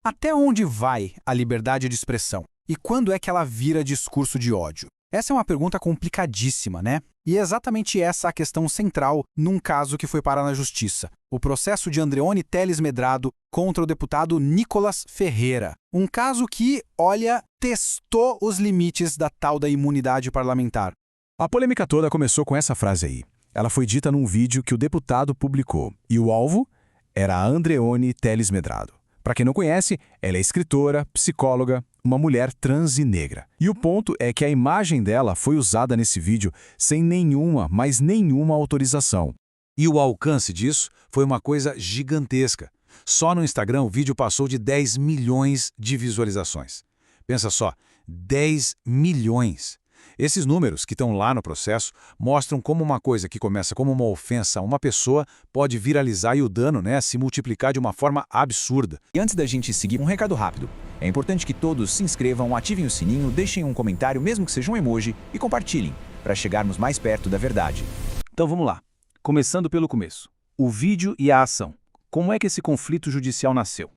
Até onde vai a liberdade de expressão? E quando é que ela vira discurso de ódio? Essa é uma pergunta complicadíssima, né? E é exatamente essa a questão central num caso que foi parar na justiça. O processo de Andreoni Telles Medrado contra o deputado Nicolas Ferreira. Um caso que, olha, testou os limites da tal da imunidade parlamentar. A polêmica toda começou com essa frase aí. Ela foi dita num vídeo que o deputado publicou. E o alvo era a Andreoni Telles Medrado. Para quem não conhece, ela é escritora, psicóloga, uma mulher trans e negra. E o ponto é que a imagem dela foi usada nesse vídeo sem nenhuma, mas nenhuma autorização. E o alcance disso foi uma coisa gigantesca. Só no Instagram o vídeo passou de 10 milhões de visualizações. Pensa só, 10 milhões. Esses números que estão lá no processo mostram como uma coisa que começa como uma ofensa a uma pessoa pode viralizar e o dano, se multiplicar de uma forma absurda. E antes da gente seguir, um recado rápido. É importante que todos se inscrevam, ativem o sininho, deixem um comentário, mesmo que seja um emoji, e compartilhem, para chegarmos mais perto da verdade. Então vamos lá. Começando pelo começo. O vídeo e a ação. Como é que esse conflito judicial nasceu?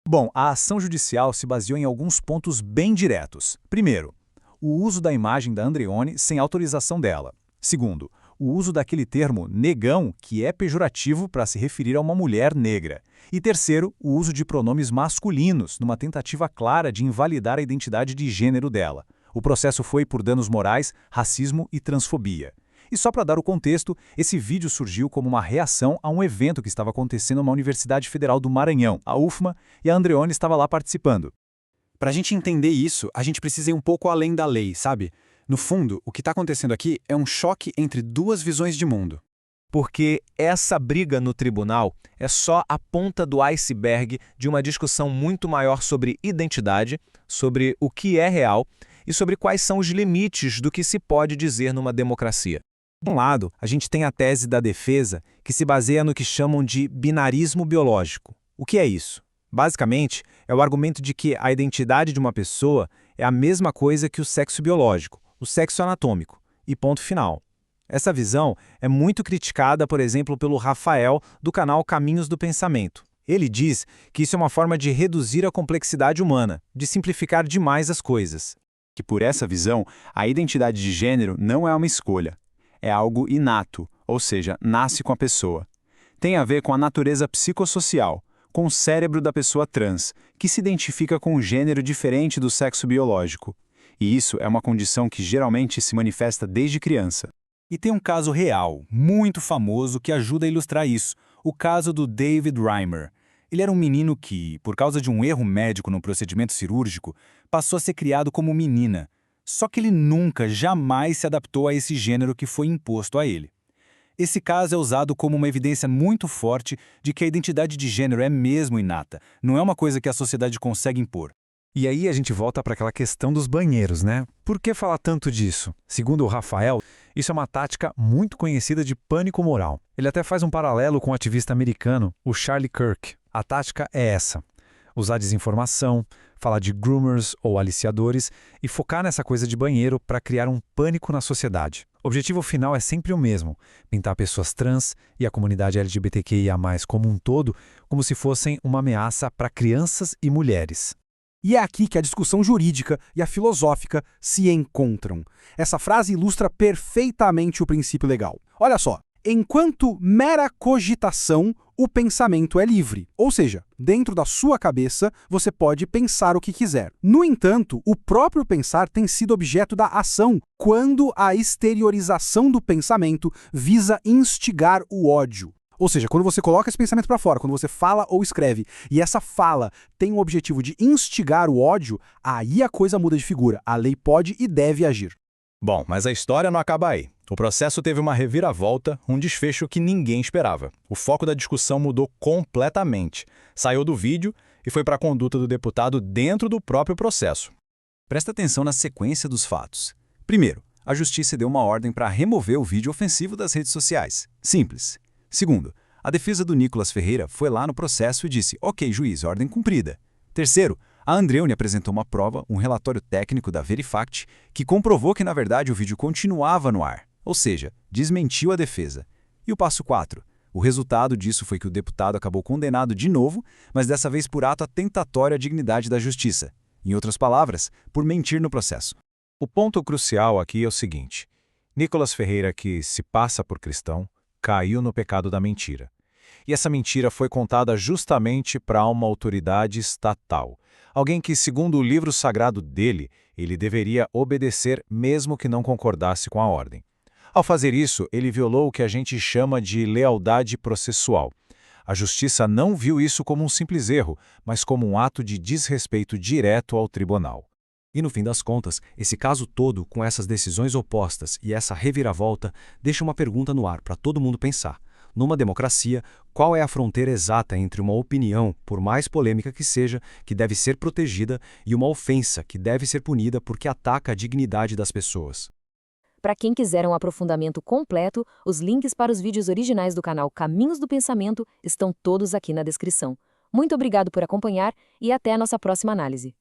Bom, a ação judicial se baseou em alguns pontos bem diretos. Primeiro, o uso da imagem da Andreoni sem autorização dela. Segundo, o uso daquele termo negão, que é pejorativo para se referir a uma mulher negra. E terceiro, o uso de pronomes masculinos, numa tentativa clara de invalidar a identidade de gênero dela. O processo foi por danos morais, racismo e transfobia. E só para dar o contexto, esse vídeo surgiu como uma reação a um evento que estava acontecendo na Universidade Federal do Maranhão, a UFMA, e a Andreoni estava lá participando. Para a gente entender isso, a gente precisa ir um pouco além da lei, sabe? No fundo, o que está acontecendo aqui é um choque entre duas visões de mundo. Porque essa briga no tribunal é só a ponta do iceberg de uma discussão muito maior sobre identidade, sobre o que é real e sobre quais são os limites do que se pode dizer numa democracia. De um lado, a gente tem a tese da defesa, que se baseia no que chamam de binarismo biológico. O que é isso? Basicamente, é o argumento de que a identidade de uma pessoa é a mesma coisa que o sexo biológico, o sexo anatômico, e ponto final. Essa visão é muito criticada, por exemplo, pelo Rafael, do canal Caminhos do Pensamento. Ele diz que isso é uma forma de reduzir a complexidade humana, de simplificar demais as coisas. Que por essa visão, a identidade de gênero não é uma escolha. É algo inato, ou seja, nasce com a pessoa. Tem a ver com a natureza psicossocial, com o cérebro da pessoa trans, que se identifica com um gênero diferente do sexo biológico. E isso é uma condição que geralmente se manifesta desde criança. E tem um caso real, muito famoso, que ajuda a ilustrar isso. O caso do David Reimer. Ele era um menino que, por causa de um erro médico no procedimento cirúrgico, passou a ser criado como menina. Só que ele nunca, jamais se adaptou a esse gênero que foi imposto a ele. Esse caso é usado como uma evidência muito forte de que a identidade de gênero é mesmo inata, não é uma coisa que a sociedade consegue impor. E aí a gente volta para aquela questão dos banheiros, né? Por que falar tanto disso? Segundo o Rafael, isso é uma tática muito conhecida de pânico moral. Ele até faz um paralelo com o ativista americano, o Charlie Kirk. A tática é essa: usar desinformação, falar de groomers ou aliciadores e focar nessa coisa de banheiro para criar um pânico na sociedade. O objetivo final é sempre o mesmo: pintar pessoas trans e a comunidade LGBTQIA+, como um todo, como se fossem uma ameaça para crianças e mulheres. E é aqui que a discussão jurídica e a filosófica se encontram. Essa frase ilustra perfeitamente o princípio legal. Olha só, enquanto mera cogitação, o pensamento é livre. Ou seja, dentro da sua cabeça, você pode pensar o que quiser. No entanto, o próprio pensar tem sido objeto da ação, quando a exteriorização do pensamento visa instigar o ódio. Ou seja, quando você coloca esse pensamento para fora, quando você fala ou escreve, e essa fala tem o objetivo de instigar o ódio, aí a coisa muda de figura. A lei pode e deve agir. Bom, mas a história não acaba aí. O processo teve uma reviravolta, um desfecho que ninguém esperava. O foco da discussão mudou completamente. Saiu do vídeo e foi para a conduta do deputado dentro do próprio processo. Presta atenção na sequência dos fatos. Primeiro, a justiça deu uma ordem para remover o vídeo ofensivo das redes sociais. Simples. Segundo, a defesa do Nicolas Ferreira foi lá no processo e disse: ok, juiz, ordem cumprida. Terceiro, a Andreoni apresentou uma prova, um relatório técnico da Verifact, que comprovou que, na verdade, o vídeo continuava no ar, ou seja, desmentiu a defesa. E o passo 4, O resultado disso foi que o deputado acabou condenado de novo, mas dessa vez por ato atentatório à dignidade da justiça. Em outras palavras, por mentir no processo. O ponto crucial aqui é o seguinte: Nicolas Ferreira, que se passa por cristão, caiu no pecado da mentira. E essa mentira foi contada justamente para uma autoridade estatal. Alguém que, segundo o livro sagrado dele, ele deveria obedecer mesmo que não concordasse com a ordem. Ao fazer isso, ele violou o que a gente chama de lealdade processual. A justiça não viu isso como um simples erro, mas como um ato de desrespeito direto ao tribunal. E no fim das contas, esse caso todo, com essas decisões opostas e essa reviravolta, deixa uma pergunta no ar para todo mundo pensar. Numa democracia, qual é a fronteira exata entre uma opinião, por mais polêmica que seja, que deve ser protegida, e uma ofensa, que deve ser punida porque ataca a dignidade das pessoas? Para quem quiser um aprofundamento completo, os links para os vídeos originais do canal Caminhos do Pensamento estão todos aqui na descrição. Muito obrigado por acompanhar e até a nossa próxima análise.